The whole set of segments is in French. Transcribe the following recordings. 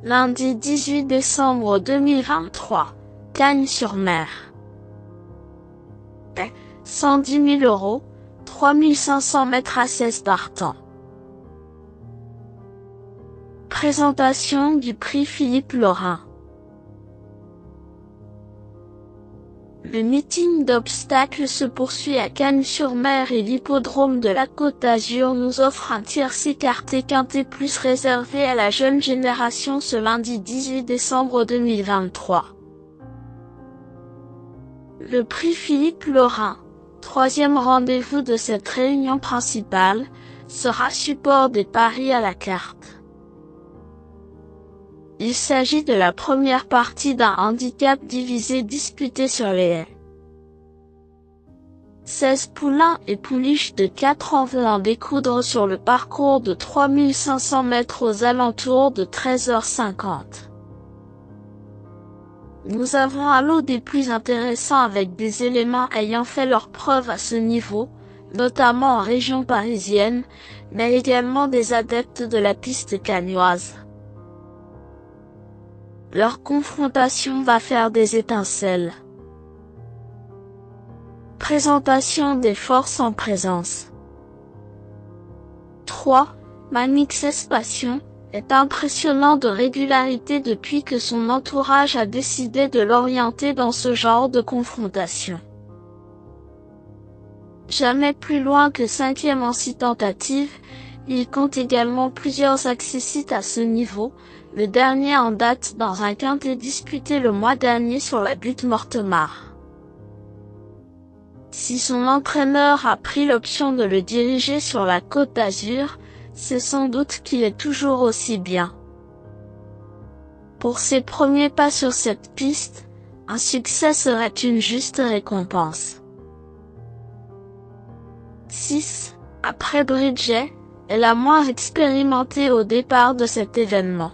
Lundi 18 décembre 2023, Cagnes-sur-Mer. 110 000 €, 3500 mètres à Cesse d'Artan. Présentation du prix Philippe Laurin. Le meeting d'obstacles se poursuit à Cagnes-sur-Mer et l'hippodrome de la Côte d'Azur nous offre un tiercé écarté quintet plus réservé à la jeune génération ce lundi 18 décembre 2023. Le prix Philippe Laurin, troisième rendez-vous de cette réunion principale, sera support des paris à la carte. Il s'agit de la première partie d'un handicap divisé disputé sur les haies. 16 poulains et pouliches de 4 ans veulent en découdre sur le parcours de 3500 mètres aux alentours de 13h50. Nous avons un lot des plus intéressants avec des éléments ayant fait leurs preuves à ce niveau, notamment en région parisienne, mais également des adeptes de la piste cagnoise. Leur confrontation va faire des étincelles. Présentation des forces en présence. 3. Manix Passion est impressionnant de régularité depuis que son entourage a décidé de l'orienter dans ce genre de confrontation. Jamais plus loin que 5e en 6 tentatives, il compte également plusieurs accessites à ce niveau, le dernier en date dans un quintet disputé le mois dernier sur la butte Mortemart. Si son entraîneur a pris l'option de le diriger sur la Côte d'Azur, c'est sans doute qu'il est toujours aussi bien. Pour ses premiers pas sur cette piste, un succès serait une juste récompense. 6. Après Bridget, est la moins expérimentée au départ de cet événement.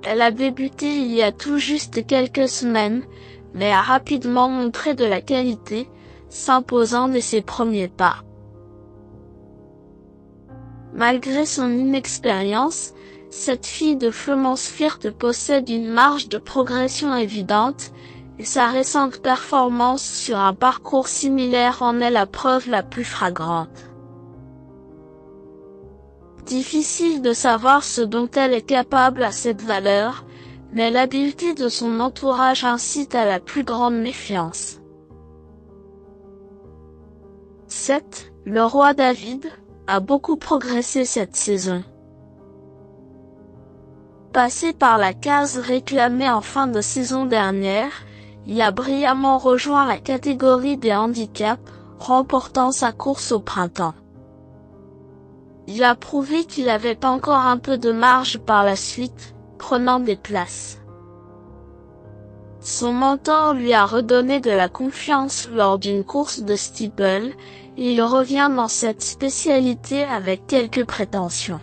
Elle a débuté il y a tout juste quelques semaines, mais a rapidement montré de la qualité, s'imposant dès ses premiers pas. Malgré son inexpérience, cette fille de Flemansfirth possède une marge de progression évidente, et sa récente performance sur un parcours similaire en est la preuve la plus flagrante. Difficile de savoir ce dont elle est capable à cette valeur, mais l'habileté de son entourage incite à la plus grande méfiance. 7. Le roi David a beaucoup progressé cette saison. Passé par la case réclamée en fin de saison dernière, il a brillamment rejoint la catégorie des handicaps, remportant sa course au printemps. Il a prouvé qu'il avait encore un peu de marge par la suite, prenant des places. Son mentor lui a redonné de la confiance lors d'une course de steeple, et il revient dans cette spécialité avec quelques prétentions.